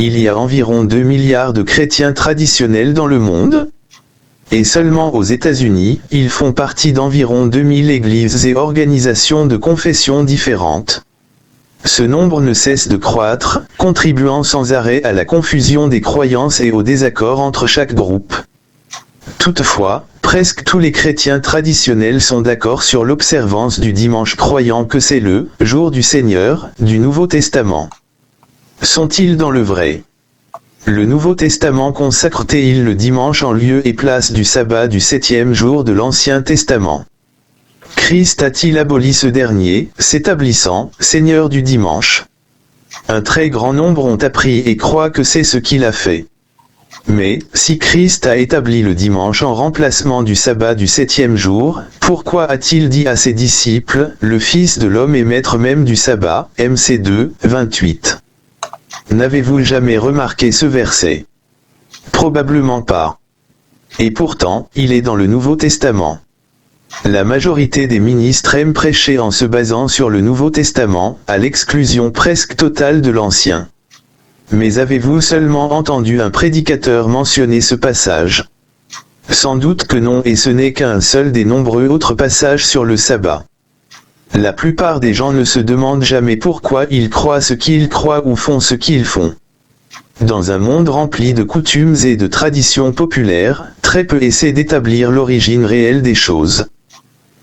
Il y a environ 2 milliards de chrétiens traditionnels dans le monde. Et seulement aux États-Unis, ils font partie d'environ 2000 églises et organisations de confessions différentes. Ce nombre ne cesse de croître, contribuant sans arrêt à la confusion des croyances et au désaccord entre chaque groupe. Toutefois, presque tous les chrétiens traditionnels sont d'accord sur l'observance du dimanche, croyant que c'est le « jour du Seigneur » du Nouveau Testament. Sont-ils dans le vrai ? Le Nouveau Testament consacre-t-il le dimanche en lieu et place du sabbat du 7e jour de l'Ancien Testament ? Christ a-t-il aboli ce dernier, s'établissant Seigneur du dimanche ? Un très grand nombre ont appris et croient que c'est ce qu'il a fait. Mais, si Christ a établi le dimanche en remplacement du sabbat du 7e jour, pourquoi a-t-il dit à ses disciples, le Fils de l'homme est maître même du sabbat, MC 2, 28 ? N'avez-vous jamais remarqué ce verset ? Probablement pas. Et pourtant, il est dans le Nouveau Testament. La majorité des ministres aiment prêcher en se basant sur le Nouveau Testament, à l'exclusion presque totale de l'Ancien. Mais avez-vous seulement entendu un prédicateur mentionner ce passage ? Sans doute que non, et ce n'est qu'un seul des nombreux autres passages sur le sabbat. La plupart des gens ne se demandent jamais pourquoi ils croient ce qu'ils croient ou font ce qu'ils font. Dans un monde rempli de coutumes et de traditions populaires, très peu essaient d'établir l'origine réelle des choses.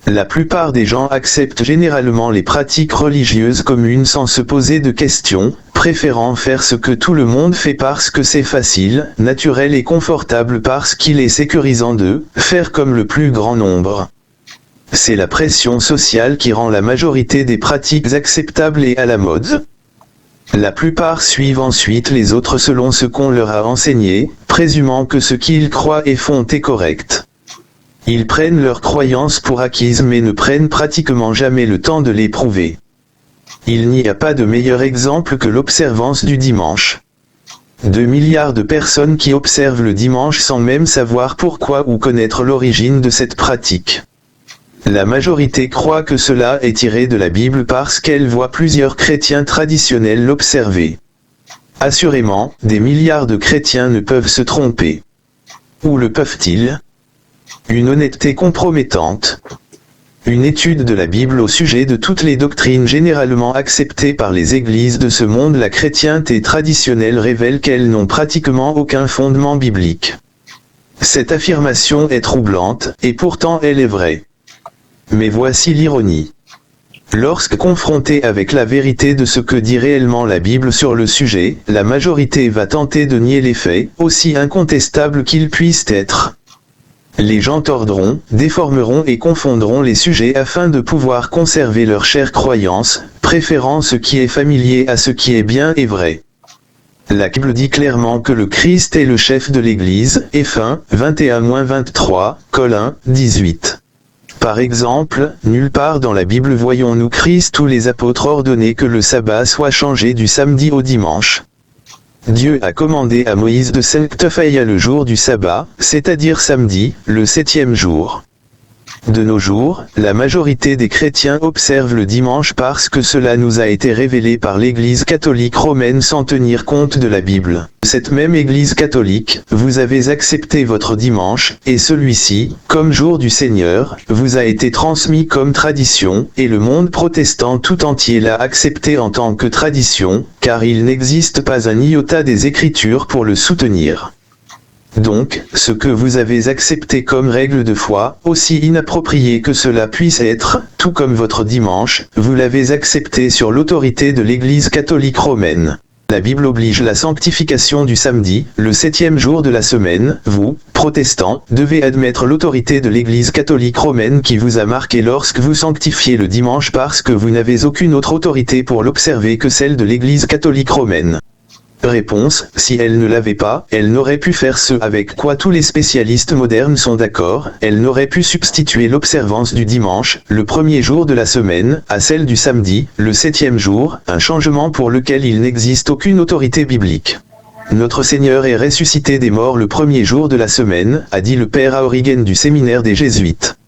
La plupart des gens acceptent généralement les pratiques religieuses communes sans se poser de questions, préférant faire ce que tout le monde fait parce que c'est facile, naturel et confortable, parce qu'il est sécurisant de faire comme le plus grand nombre. C'est la pression sociale qui rend la majorité des pratiques acceptables et à la mode. La plupart suivent ensuite les autres selon ce qu'on leur a enseigné, présumant que ce qu'ils croient et font est correct. Ils prennent leurs croyances pour acquises mais ne prennent pratiquement jamais le temps de les prouver. Il n'y a pas de meilleur exemple que l'observance du dimanche. 2 milliards de personnes qui observent le dimanche sans même savoir pourquoi ou connaître l'origine de cette pratique. La majorité croit que cela est tiré de la Bible parce qu'elle voit plusieurs chrétiens traditionnels l'observer. Assurément, des milliards de chrétiens ne peuvent se tromper. Où le peuvent-ils ? Une honnêteté compromettante. Une étude de la Bible au sujet de toutes les doctrines généralement acceptées par les églises de ce monde, la chrétienté traditionnelle révèle qu'elles n'ont pratiquement aucun fondement biblique. Cette affirmation est troublante, et pourtant elle est vraie. Mais voici l'ironie. Lorsque confrontée avec la vérité de ce que dit réellement la Bible sur le sujet, la majorité va tenter de nier les faits, aussi incontestables qu'ils puissent être. Les gens tordront, déformeront et confondront les sujets afin de pouvoir conserver leur chère croyance, préférant ce qui est familier à ce qui est bien et vrai. La Bible dit clairement que le Christ est le chef de l'Église, Eph 21-23, Col 1, 18. Par exemple, nulle part dans la Bible voyons-nous Christ ou les apôtres ordonner que le sabbat soit changé du samedi au dimanche. Dieu a commandé à Moïse de sanctifier le jour du sabbat, c'est-à-dire samedi, le 7e jour. De nos jours, la majorité des chrétiens observent le dimanche parce que cela nous a été révélé par l'Église catholique romaine sans tenir compte de la Bible. Cette même Église catholique, vous avez accepté votre dimanche, et celui-ci, comme jour du Seigneur, vous a été transmis comme tradition, et le monde protestant tout entier l'a accepté en tant que tradition, car il n'existe pas un iota des Écritures pour le soutenir. Donc, ce que vous avez accepté comme règle de foi, aussi inapproprié que cela puisse être, tout comme votre dimanche, vous l'avez accepté sur l'autorité de l'Église catholique romaine. La Bible oblige la sanctification du samedi, le 7e jour de la semaine. Vous, protestants, devez admettre l'autorité de l'Église catholique romaine qui vous a marqué lorsque vous sanctifiez le dimanche parce que vous n'avez aucune autre autorité pour l'observer que celle de l'Église catholique romaine. Réponse, si elle ne l'avait pas, elle n'aurait pu faire ce avec quoi tous les spécialistes modernes sont d'accord, elle n'aurait pu substituer l'observance du dimanche, le premier jour de la semaine, à celle du samedi, le 7e jour, un changement pour lequel il n'existe aucune autorité biblique. Notre Seigneur est ressuscité des morts le premier jour de la semaine, a dit le père Aurigen du séminaire des Jésuites.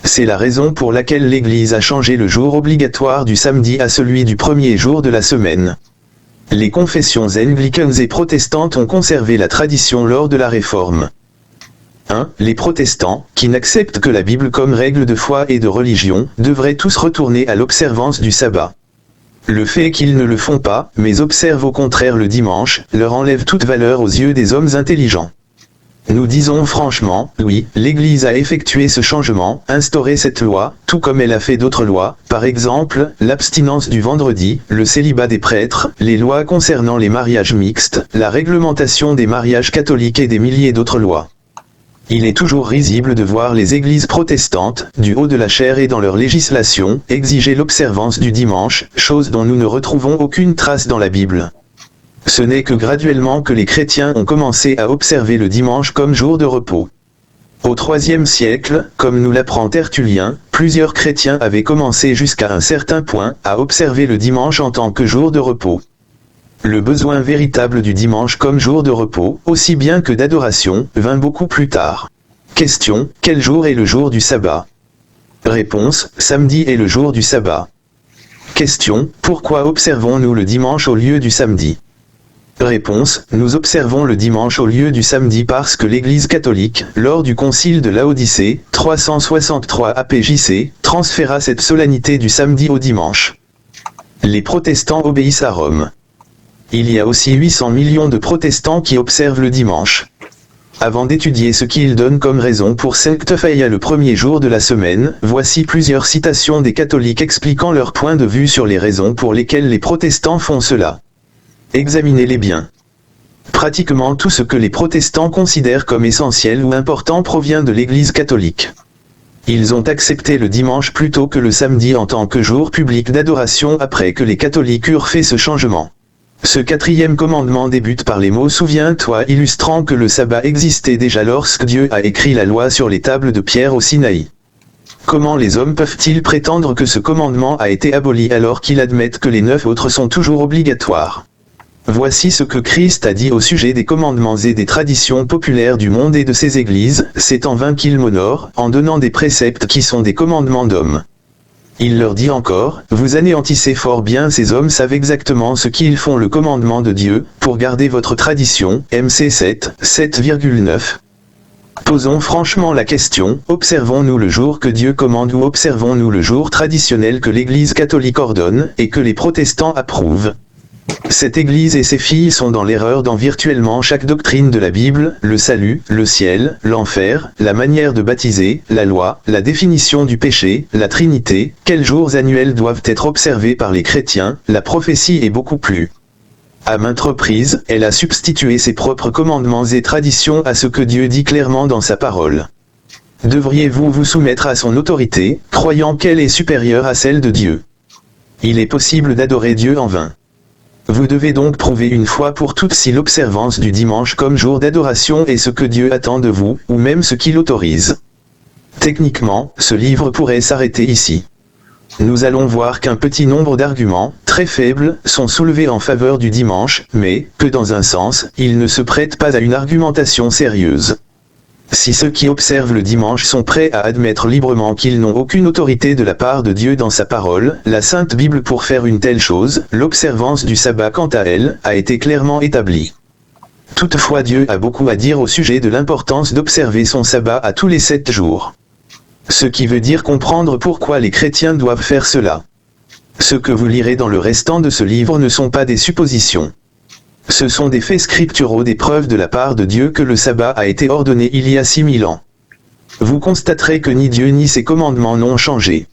C'est la raison pour laquelle l'Église a changé le jour obligatoire du samedi à celui du premier jour de la semaine. Les confessions anglicanes et protestantes ont conservé la tradition lors de la Réforme. 1. Les protestants, qui n'acceptent que la Bible comme règle de foi et de religion, devraient tous retourner à l'observance du sabbat. Le fait qu'ils ne le font pas, mais observent au contraire le dimanche, leur enlève toute valeur aux yeux des hommes intelligents. Nous disons franchement, oui, l'Église a effectué ce changement, instauré cette loi, tout comme elle a fait d'autres lois, par exemple, l'abstinence du vendredi, le célibat des prêtres, les lois concernant les mariages mixtes, la réglementation des mariages catholiques et des milliers d'autres lois. Il est toujours risible de voir les églises protestantes, du haut de la chair et dans leur législation, exiger l'observance du dimanche, chose dont nous ne retrouvons aucune trace dans la Bible. Ce n'est que graduellement que les chrétiens ont commencé à observer le dimanche comme jour de repos. Au IIIe siècle, comme nous l'apprend Tertullien, plusieurs chrétiens avaient commencé jusqu'à un certain point à observer le dimanche en tant que jour de repos. Le besoin véritable du dimanche comme jour de repos, aussi bien que d'adoration, vint beaucoup plus tard. Question: quel jour est le jour du sabbat? Réponse: samedi est le jour du sabbat. Question: pourquoi observons-nous le dimanche au lieu du samedi? Réponse: nous observons le dimanche au lieu du samedi parce que l'Église catholique, lors du concile de Laodicée, 363 APJC, transféra cette solennité du samedi au dimanche. Les protestants obéissent à Rome. Il y a aussi 800 millions de protestants qui observent le dimanche. Avant d'étudier ce qu'ils donnent comme raison pour sanctifier le premier jour de la semaine, voici plusieurs citations des catholiques expliquant leur point de vue sur les raisons pour lesquelles les protestants font cela. Examinez-les bien. Pratiquement tout ce que les protestants considèrent comme essentiel ou important provient de l'Église catholique. Ils ont accepté le dimanche plutôt que le samedi en tant que jour public d'adoration après que les catholiques eurent fait ce changement. Ce 4e commandement débute par les mots « Souviens-toi » illustrant que le sabbat existait déjà lorsque Dieu a écrit la loi sur les tables de pierre au Sinaï. Comment les hommes peuvent-ils prétendre que ce commandement a été aboli alors qu'ils admettent que les 9 autres sont toujours obligatoires? Voici ce que Christ a dit au sujet des commandements et des traditions populaires du monde et de ses églises, c'est en vain qu'il m'honore, en donnant des préceptes qui sont des commandements d'hommes. Il leur dit encore, vous anéantissez fort bien, ces hommes savent exactement ce qu'ils font le commandement de Dieu, pour garder votre tradition, MC 7, 7,9. Posons franchement la question, observons-nous le jour que Dieu commande ou observons-nous le jour traditionnel que l'Église catholique ordonne, et que les protestants approuvent? Cette Église et ses filles sont dans l'erreur dans virtuellement chaque doctrine de la Bible, le salut, le ciel, l'enfer, la manière de baptiser, la loi, la définition du péché, la Trinité, quels jours annuels doivent être observés par les chrétiens, la prophétie et beaucoup plus. À maintes reprises, elle a substitué ses propres commandements et traditions à ce que Dieu dit clairement dans sa parole. Devriez-vous vous soumettre à son autorité, croyant qu'elle est supérieure à celle de Dieu? Il est possible d'adorer Dieu en vain. Vous devez donc prouver une fois pour toutes si l'observance du dimanche comme jour d'adoration est ce que Dieu attend de vous, ou même ce qu'il autorise. Techniquement, ce livre pourrait s'arrêter ici. Nous allons voir qu'un petit nombre d'arguments, très faibles, sont soulevés en faveur du dimanche, mais, que dans un sens, ils ne se prêtent pas à une argumentation sérieuse. Si ceux qui observent le dimanche sont prêts à admettre librement qu'ils n'ont aucune autorité de la part de Dieu dans sa parole, la Sainte Bible pour faire une telle chose, l'observance du sabbat quant à elle, a été clairement établie. Toutefois Dieu a beaucoup à dire au sujet de l'importance d'observer son sabbat à tous les 7 jours. Ce qui veut dire comprendre pourquoi les chrétiens doivent faire cela. Ce que vous lirez dans le restant de ce livre ne sont pas des suppositions. Ce sont des faits scripturaux, des preuves de la part de Dieu que le sabbat a été ordonné il y a 6000 ans. Vous constaterez que ni Dieu ni ses commandements n'ont changé.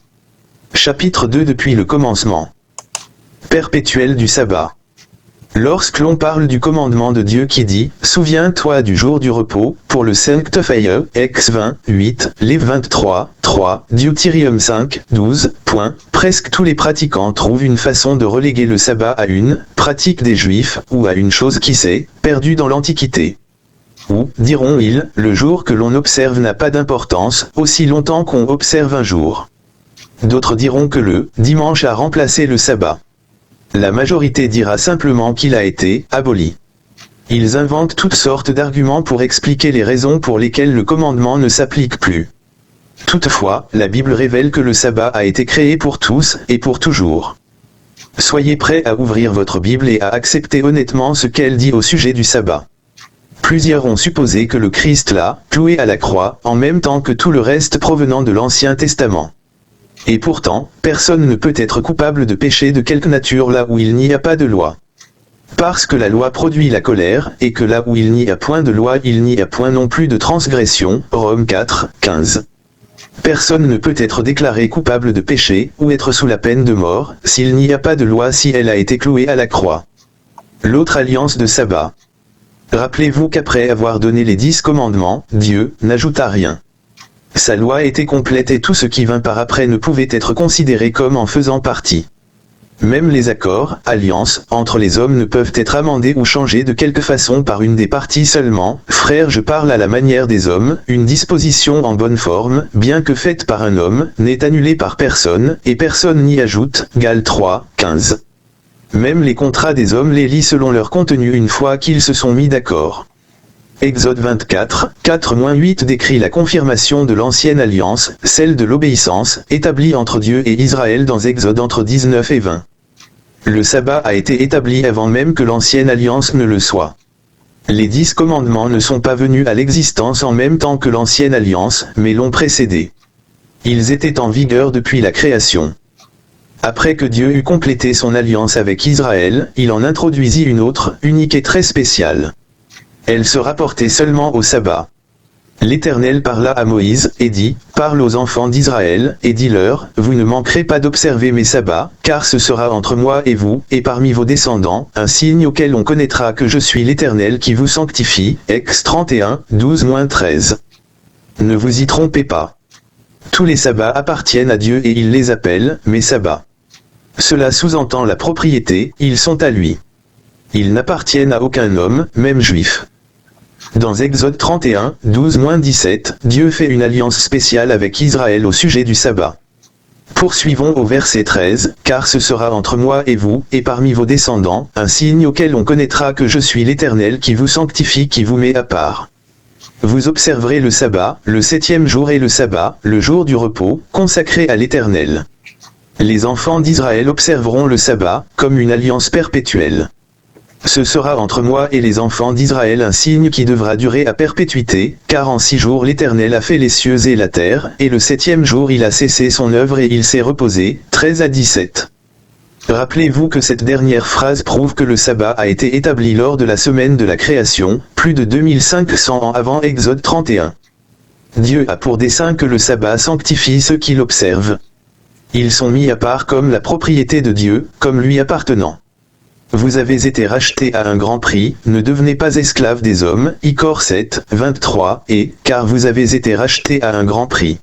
Chapitre 2 depuis le commencement. Perpétuel du sabbat. Lorsque l'on parle du commandement de Dieu qui dit « Souviens-toi du jour du repos » pour le sanctifier, Ex 20, 8, Lév 23, 3, Deutéronome 5, 12, presque tous les pratiquants trouvent une façon de reléguer le sabbat à une pratique des Juifs, ou à une chose qui s'est perdue dans l'Antiquité. Ou, diront-ils, le jour que l'on observe n'a pas d'importance, aussi longtemps qu'on observe un jour. D'autres diront que le dimanche a remplacé le sabbat. La majorité dira simplement qu'il a été aboli. Ils inventent toutes sortes d'arguments pour expliquer les raisons pour lesquelles le commandement ne s'applique plus. Toutefois, la Bible révèle que le sabbat a été créé pour tous et pour toujours. Soyez prêts à ouvrir votre Bible et à accepter honnêtement ce qu'elle dit au sujet du sabbat. Plusieurs ont supposé que le Christ l'a cloué à la croix, en même temps que tout le reste provenant de l'Ancien Testament. Et pourtant, personne ne peut être coupable de péché de quelque nature là où il n'y a pas de loi. Parce que la loi produit la colère, et que là où il n'y a point de loi il n'y a point non plus de transgression, Romains 4, 15. Personne ne peut être déclaré coupable de péché, ou être sous la peine de mort, s'il n'y a pas de loi si elle a été clouée à la croix. L'autre alliance de sabbat. Rappelez-vous qu'après avoir donné les 10 commandements, Dieu n'ajouta rien. Sa loi était complète et tout ce qui vint par après ne pouvait être considéré comme en faisant partie. Même les accords, alliances, entre les hommes ne peuvent être amendés ou changés de quelque façon par une des parties seulement. Frère, je parle à la manière des hommes, une disposition en bonne forme, bien que faite par un homme, n'est annulée par personne, et personne n'y ajoute. Gal 3, 15. Même les contrats des hommes les lient selon leur contenu une fois qu'ils se sont mis d'accord. Exode 24, 4-8 décrit la confirmation de l'ancienne alliance, celle de l'obéissance, établie entre Dieu et Israël dans Exode entre 19 et 20. Le sabbat a été établi avant même que l'ancienne alliance ne le soit. Les 10 commandements ne sont pas venus à l'existence en même temps que l'ancienne alliance, mais l'ont précédé. Ils étaient en vigueur depuis la création. Après que Dieu eut complété son alliance avec Israël, il en introduisit une autre, unique et très spéciale. Elle se rapportait seulement au sabbat. L'Éternel parla à Moïse, et dit, « Parle aux enfants d'Israël, et dis-leur, vous ne manquerez pas d'observer mes sabbats, car ce sera entre moi et vous, et parmi vos descendants, un signe auquel on connaîtra que je suis l'Éternel qui vous sanctifie. » Ex 31, 12-13. Ne vous y trompez pas. Tous les sabbats appartiennent à Dieu et il les appelle, mes sabbats. Cela sous-entend la propriété, ils sont à lui. Ils n'appartiennent à aucun homme, même juif. Dans Exode 31, 12-17, Dieu fait une alliance spéciale avec Israël au sujet du sabbat. Poursuivons au verset 13, « Car ce sera entre moi et vous, et parmi vos descendants, un signe auquel on connaîtra que je suis l'Éternel qui vous sanctifie, qui vous met à part. Vous observerez le sabbat, le 7e jour et le sabbat, le jour du repos, consacré à l'Éternel. Les enfants d'Israël observeront le sabbat, comme une alliance perpétuelle. Ce sera entre moi et les enfants d'Israël un signe qui devra durer à perpétuité, car en 6 jours l'Éternel a fait les cieux et la terre, et le 7e jour il a cessé son œuvre et il s'est reposé. 13-17. Rappelez-vous que cette dernière phrase prouve que le sabbat a été établi lors de la semaine de la création, plus de 2500 ans avant Exode 31. Dieu a pour dessein que le sabbat sanctifie ceux qui l'observent. Ils sont mis à part comme la propriété de Dieu, comme lui appartenant. Vous avez été rachetés à un grand prix, ne devenez pas esclaves des hommes, Icor 7, 23, et, car vous avez été rachetés à un grand prix.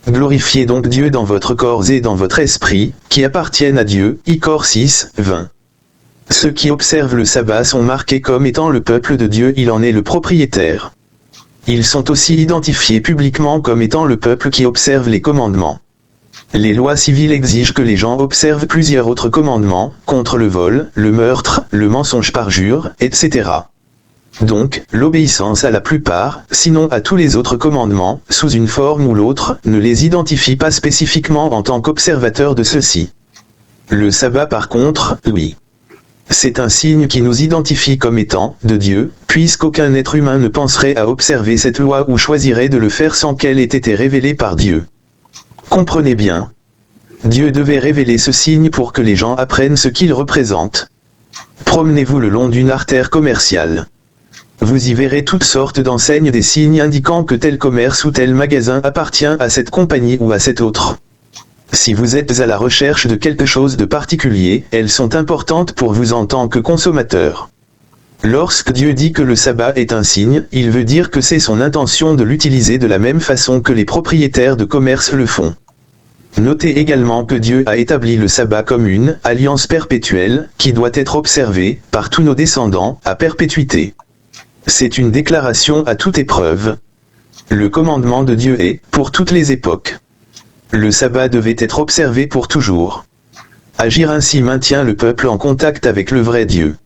Glorifiez donc Dieu dans votre corps et dans votre esprit, qui appartiennent à Dieu, Icor 6, 20. Ceux qui observent le sabbat sont marqués comme étant le peuple de Dieu, il en est le propriétaire. Ils sont aussi identifiés publiquement comme étant le peuple qui observe les commandements. Les lois civiles exigent que les gens observent plusieurs autres commandements, contre le vol, le meurtre, le mensonge parjure, etc. Donc, l'obéissance à la plupart, sinon à tous les autres commandements, sous une forme ou l'autre, ne les identifie pas spécifiquement en tant qu'observateur de ceux-ci. Le sabbat par contre, oui. C'est un signe qui nous identifie comme étant, de Dieu, puisqu'aucun être humain ne penserait à observer cette loi ou choisirait de le faire sans qu'elle ait été révélée par Dieu. Comprenez bien. Dieu devait révéler ce signe pour que les gens apprennent ce qu'il représente. Promenez-vous le long d'une artère commerciale. Vous y verrez toutes sortes d'enseignes, des signes indiquant que tel commerce ou tel magasin appartient à cette compagnie ou à cette autre. Si vous êtes à la recherche de quelque chose de particulier, elles sont importantes pour vous en tant que consommateur. Lorsque Dieu dit que le sabbat est un signe, il veut dire que c'est son intention de l'utiliser de la même façon que les propriétaires de commerce le font. Notez également que Dieu a établi le sabbat comme une alliance perpétuelle, qui doit être observée, par tous nos descendants, à perpétuité. C'est une déclaration à toute épreuve. Le commandement de Dieu est, pour toutes les époques. Le sabbat devait être observé pour toujours. Agir ainsi maintient le peuple en contact avec le vrai Dieu.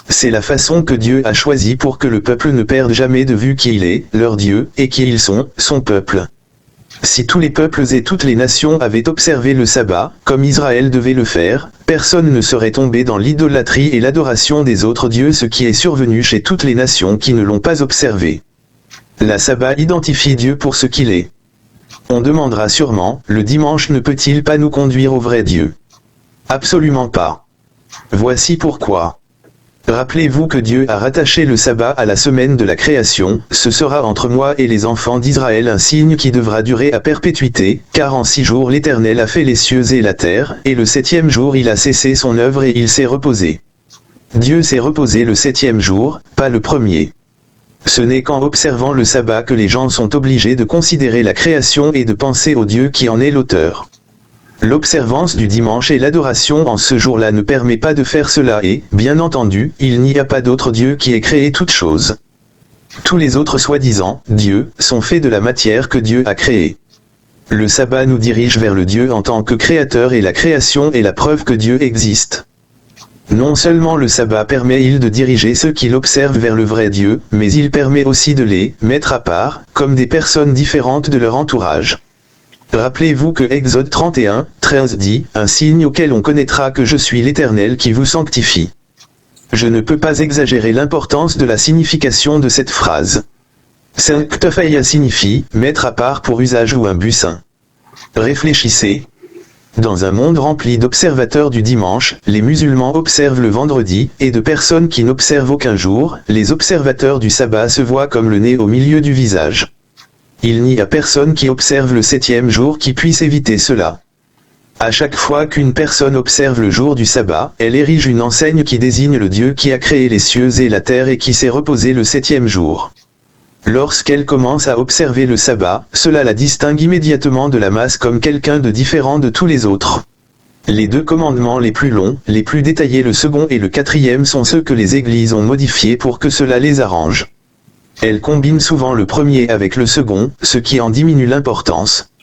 C'est la façon que Dieu a choisie pour que le peuple ne perde jamais de vue qui il est, leur Dieu, et qui ils sont, son peuple. Si tous les peuples et toutes les nations avaient observé le sabbat, comme Israël devait le faire, personne ne serait tombé dans l'idolâtrie et l'adoration des autres dieux, ce qui est survenu chez toutes les nations qui ne l'ont pas observé. La Sabbat identifie Dieu pour ce qu'il est. On demandera sûrement, le dimanche ne peut-il pas nous conduire au vrai Dieu? Absolument pas. Voici pourquoi. Rappelez-vous que Dieu a rattaché le sabbat à la semaine de la création, ce sera entre moi et les enfants d'Israël un signe qui devra durer à perpétuité, car en 6 jours l'Éternel a fait les cieux et la terre, et le 7e jour il a cessé son œuvre et il s'est reposé. Dieu s'est reposé le 7e jour, pas le premier. Ce n'est qu'en observant le sabbat que les gens sont obligés de considérer la création et de penser au Dieu qui en est l'auteur. L'observance du dimanche et l'adoration en ce jour-là ne permet pas de faire cela et, bien entendu, il n'y a pas d'autre Dieu qui ait créé toutes choses. Tous les autres soi-disant dieux sont faits de la matière que Dieu a créée. Le sabbat nous dirige vers le Dieu en tant que créateur et la création est la preuve que Dieu existe. Non seulement le sabbat permet-il de diriger ceux qui l'observent vers le vrai Dieu, mais il permet aussi de les mettre à part, comme des personnes différentes de leur entourage. Rappelez-vous que Exode 31, 13 dit, « Un signe auquel on connaîtra que je suis l'Éternel qui vous sanctifie ». Je ne peux pas exagérer l'importance de la signification de cette phrase. Sanctifier signifie « mettre à part pour usage ou un but saint ». Réfléchissez. Dans un monde rempli d'observateurs du dimanche, les musulmans observent le vendredi, et de personnes qui n'observent aucun jour, les observateurs du sabbat se voient comme le nez au milieu du visage. Il n'y a personne qui observe le 7e jour qui puisse éviter cela. À chaque fois qu'une personne observe le jour du sabbat, elle érige une enseigne qui désigne le Dieu qui a créé les cieux et la terre et qui s'est reposé le 7e jour. Lorsqu'elle commence à observer le sabbat, cela la distingue immédiatement de la masse comme quelqu'un de différent de tous les autres. Les 2 commandements les plus longs, les plus détaillés, le second et le 4e, sont ceux que les églises ont modifiés pour que cela les arrange. Elles combinent souvent le premier avec le second, ce qui en diminue l'importance.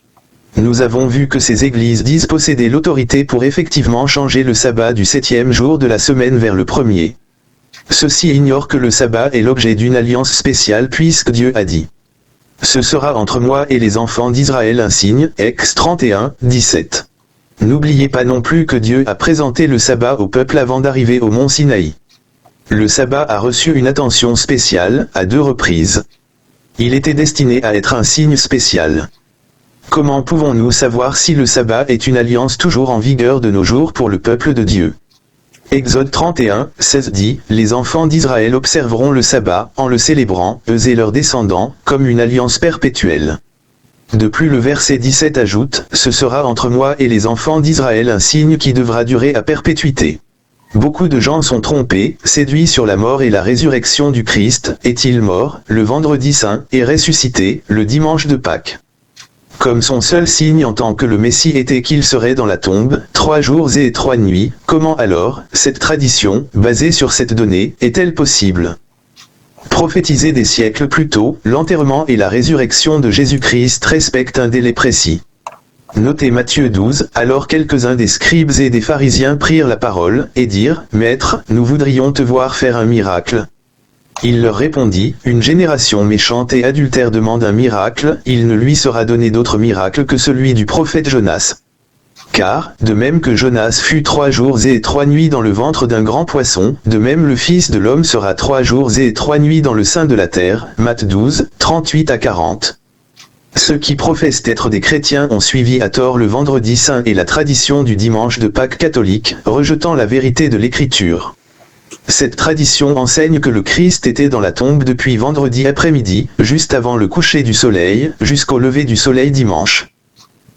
Nous avons vu que ces églises disent posséder l'autorité pour effectivement changer le sabbat du 7e jour de la semaine vers le premier. Ceux-ci ignorent que le sabbat est l'objet d'une alliance spéciale puisque Dieu a dit « Ce sera entre moi et les enfants d'Israël un signe » Ex 31, 17. N'oubliez pas non plus que Dieu a présenté le sabbat au peuple avant d'arriver au mont Sinaï. Le sabbat a reçu une attention spéciale, à 2 reprises. Il était destiné à être un signe spécial. Comment pouvons-nous savoir si le sabbat est une alliance toujours en vigueur de nos jours pour le peuple de Dieu? Exode 31, 16 dit, « Les enfants d'Israël observeront le sabbat, en le célébrant, eux et leurs descendants, comme une alliance perpétuelle. » De plus le verset 17 ajoute, « Ce sera entre moi et les enfants d'Israël un signe qui devra durer à perpétuité. » Beaucoup de gens sont trompés, séduits sur la mort et la résurrection du Christ. Est-il mort, le vendredi saint, et ressuscité, le dimanche de Pâques? Comme son seul signe en tant que le Messie était qu'il serait dans la tombe, 3 jours et 3 nuits, comment alors, cette tradition, basée sur cette donnée, est-elle possible? Prophétisé des siècles plus tôt, l'enterrement et la résurrection de Jésus-Christ respectent un délai précis. Notez Matthieu 12, alors quelques-uns des scribes et des pharisiens prirent la parole, et dirent, « Maître, nous voudrions te voir faire un miracle. » Il leur répondit, « Une génération méchante et adultère demande un miracle, il ne lui sera donné d'autre miracle que celui du prophète Jonas. Car, de même que Jonas fut 3 jours et 3 nuits dans le ventre d'un grand poisson, de même le Fils de l'homme sera 3 jours et 3 nuits dans le sein de la terre. » Matt 12, 38 à 40. Ceux qui professent être des chrétiens ont suivi à tort le vendredi saint et la tradition du dimanche de Pâques catholique, rejetant la vérité de l'Écriture. Cette tradition enseigne que le Christ était dans la tombe depuis vendredi après-midi, juste avant le coucher du soleil, jusqu'au lever du soleil dimanche.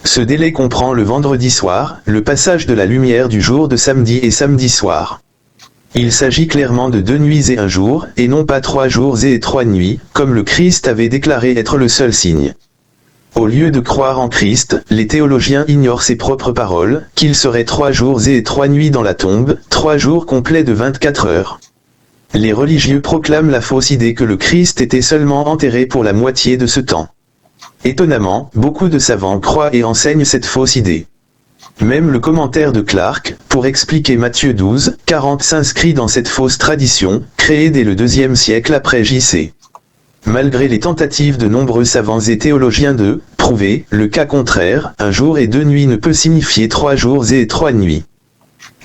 Ce délai comprend le vendredi soir, le passage de la lumière du jour de samedi et samedi soir. Il s'agit clairement de 2 nuits et 1 jour, et non pas 3 jours et 3 nuits, comme le Christ avait déclaré être le seul signe. Au lieu de croire en Christ, les théologiens ignorent ses propres paroles, qu'il serait 3 jours et 3 nuits dans la tombe, 3 jours complets de 24 heures. Les religieux proclament la fausse idée que le Christ était seulement enterré pour la moitié de ce temps. Étonnamment, beaucoup de savants croient et enseignent cette fausse idée. Même le commentaire de Clark, pour expliquer Matthieu 12, 40 s'inscrit dans cette fausse tradition, créée dès le IIe siècle après J.C. Malgré les tentatives de nombreux savants et théologiens de prouver le cas contraire, 1 jour et 2 nuits ne peut signifier 3 jours et 3 nuits.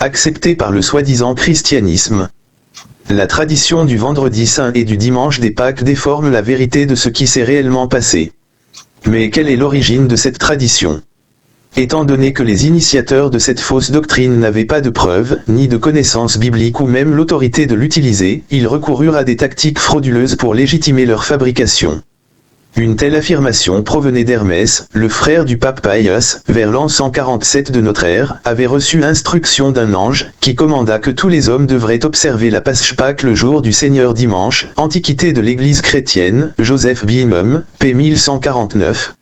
acceptée par le soi-disant christianisme. La tradition du vendredi saint et du dimanche des Pâques déforme la vérité de ce qui s'est réellement passé. Mais quelle est l'origine de cette tradition ? Étant donné que les initiateurs de cette fausse doctrine n'avaient pas de preuves, ni de connaissances bibliques ou même l'autorité de l'utiliser, ils recoururent à des tactiques frauduleuses pour légitimer leur fabrication. Une telle affirmation provenait d'Hermès, le frère du pape Pius, vers l'an 147 de notre ère, avait reçu l'instruction d'un ange, qui commanda que tous les hommes devraient observer la Pâque le jour du Seigneur dimanche, antiquité de l'Église chrétienne, Joseph Bimum, p. 1149.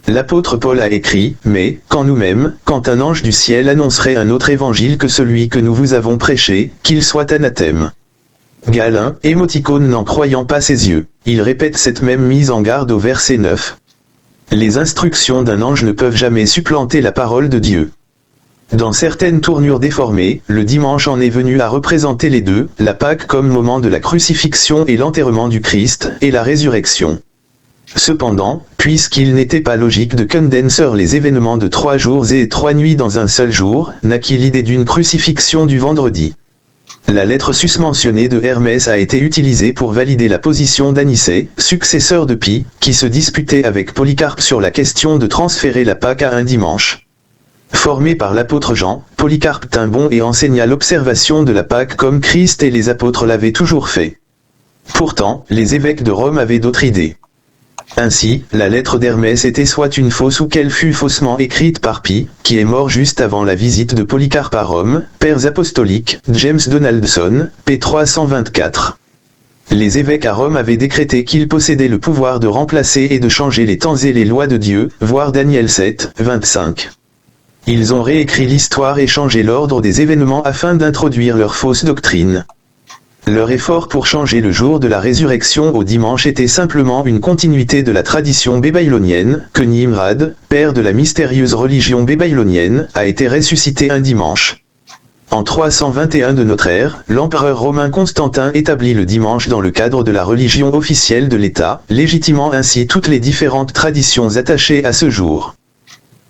L'apôtre Paul a écrit, « Mais, quand nous-mêmes, quand un ange du ciel annoncerait un autre évangile que celui que nous vous avons prêché, qu'il soit anathème. » Galin, émoticône n'en croyant pas ses yeux. Il répète cette même mise en garde au verset 9. Les instructions d'un ange ne peuvent jamais supplanter la parole de Dieu. Dans certaines tournures déformées, le dimanche en est venu à représenter les deux, la Pâque comme moment de la crucifixion et l'enterrement du Christ, et la résurrection. Cependant, puisqu'il n'était pas logique de condenser les événements de 3 jours et 3 nuits dans un seul jour, naquit l'idée d'une crucifixion du vendredi. La lettre susmentionnée de Hermès a été utilisée pour valider la position d'Anicée, successeur de Pie, qui se disputait avec Polycarpe sur la question de transférer la Pâque à un dimanche. Formé par l'apôtre Jean, Polycarpe tint bon et enseigna l'observation de la Pâque comme Christ et les apôtres l'avaient toujours fait. Pourtant, les évêques de Rome avaient d'autres idées. Ainsi, la lettre d'Hermès était soit une fausse ou qu'elle fut faussement écrite par Pie, qui est mort juste avant la visite de Polycarpe à Rome, Pères apostoliques, James Donaldson, p. 324. Les évêques à Rome avaient décrété qu'ils possédaient le pouvoir de remplacer et de changer les temps et les lois de Dieu, voir Daniel 7, 25. Ils ont réécrit l'histoire et changé l'ordre des événements afin d'introduire leur fausse doctrine. Leur effort pour changer le jour de la résurrection au dimanche était simplement une continuité de la tradition babylonienne, que Nimrod, père de la mystérieuse religion babylonienne, a été ressuscité un dimanche. En 321 de notre ère, l'empereur romain Constantin établit le dimanche dans le cadre de la religion officielle de l'État, légitimant ainsi toutes les différentes traditions attachées à ce jour.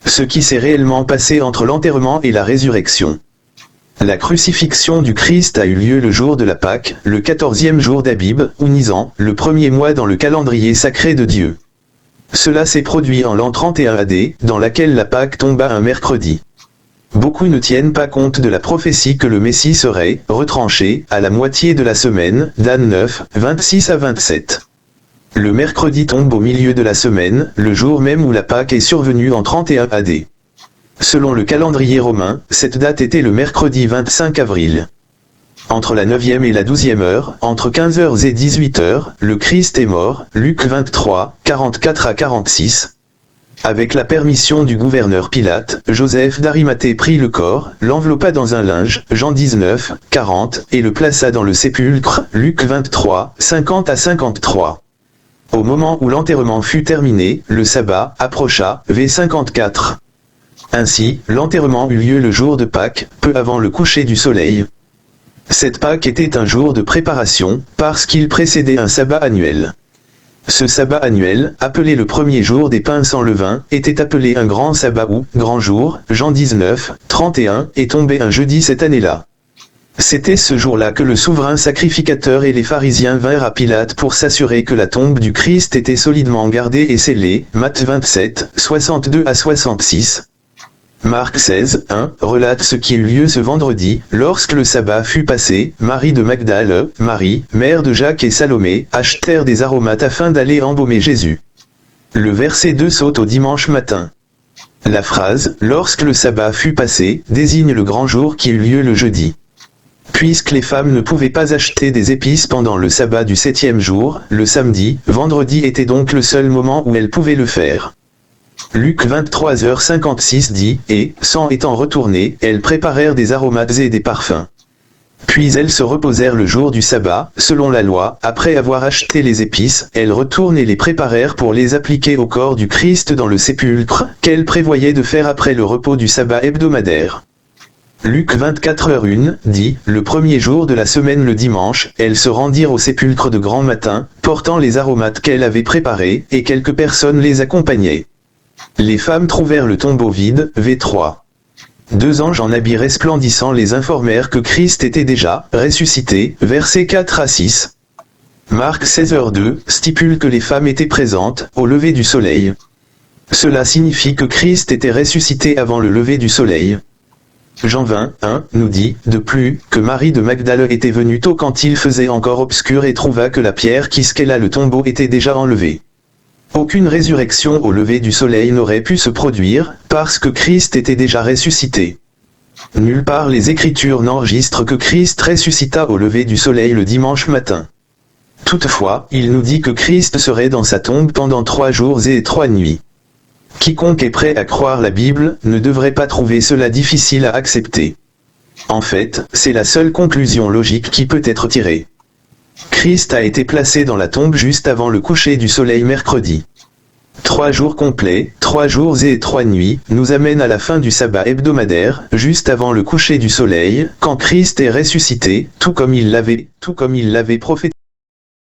Ce qui s'est réellement passé entre l'enterrement et la résurrection. La crucifixion du Christ a eu lieu le jour de la Pâque, le 14e jour d'Abib, ou Nisan, le premier mois dans le calendrier sacré de Dieu. Cela s'est produit en l'an 31 AD, dans laquelle la Pâque tomba un mercredi. Beaucoup ne tiennent pas compte de la prophétie que le Messie serait retranché à la moitié de la semaine, Dan 9, 26 à 27. Le mercredi tombe au milieu de la semaine, le jour même où la Pâque est survenue en 31 AD. Selon le calendrier romain, cette date était le mercredi 25 avril. Entre la 9e et la 12e heure, entre 15h et 18h, le Christ est mort, Luc 23, 44 à 46. Avec la permission du gouverneur Pilate, Joseph d'Arimathée prit le corps, l'enveloppa dans un linge, Jean 19, 40, et le plaça dans le sépulcre, Luc 23, 50 à 53. Au moment où l'enterrement fut terminé, le sabbat approcha, v 54. Ainsi, l'enterrement eut lieu le jour de Pâques, peu avant le coucher du soleil. Cette Pâque était un jour de préparation, parce qu'il précédait un sabbat annuel. Ce sabbat annuel, appelé le premier jour des pains sans levain, était appelé un grand sabbat ou grand jour, Jean 19, 31, et tombé un jeudi cette année-là. C'était ce jour-là que le souverain sacrificateur et les pharisiens vinrent à Pilate pour s'assurer que la tombe du Christ était solidement gardée et scellée, Matthieu 27, 62 à 66. Marc 16, 1, relate ce qui eut lieu ce vendredi, lorsque le sabbat fut passé, Marie de Magdale, Marie, mère de Jacques et Salomé, achetèrent des aromates afin d'aller embaumer Jésus. Le verset 2 saute au dimanche matin. La phrase « lorsque le sabbat fut passé » désigne le grand jour qui eut lieu le jeudi. Puisque les femmes ne pouvaient pas acheter des épices pendant le sabbat du 7e jour, le samedi, vendredi était donc le seul moment où elles pouvaient le faire. Luc 23h56 dit, et, s'en étant retournées, elles préparèrent des aromates et des parfums. Puis elles se reposèrent le jour du sabbat, selon la loi, après avoir acheté les épices, elles retournent et les préparèrent pour les appliquer au corps du Christ dans le sépulcre, qu'elles prévoyaient de faire après le repos du sabbat hebdomadaire. Luc 24h1 dit, le premier jour de la semaine le dimanche, elles se rendirent au sépulcre de grand matin, portant les aromates qu'elles avaient préparés, et quelques personnes les accompagnaient. Les femmes trouvèrent le tombeau vide, v3. 2 anges en habits resplendissants les informèrent que Christ était déjà ressuscité, versets 4 à 6. Marc 16h2 stipule que les femmes étaient présentes au lever du soleil. Cela signifie que Christ était ressuscité avant le lever du soleil. Jean 20:1 nous dit, de plus, que Marie de Magdale était venue tôt quand il faisait encore obscur et trouva que la pierre qui scella le tombeau était déjà enlevée. Aucune résurrection au lever du soleil n'aurait pu se produire, parce que Christ était déjà ressuscité. Nulle part les Écritures n'enregistrent que Christ ressuscita au lever du soleil le dimanche matin. Toutefois, il nous dit que Christ serait dans sa tombe pendant 3 jours et 3 nuits. Quiconque est prêt à croire la Bible ne devrait pas trouver cela difficile à accepter. En fait, c'est la seule conclusion logique qui peut être tirée. Christ a été placé dans la tombe juste avant le coucher du soleil mercredi. 3 jours complets, 3 jours et 3 nuits, nous amènent à la fin du sabbat hebdomadaire, juste avant le coucher du soleil, quand Christ est ressuscité, tout comme il l'avait prophétisé.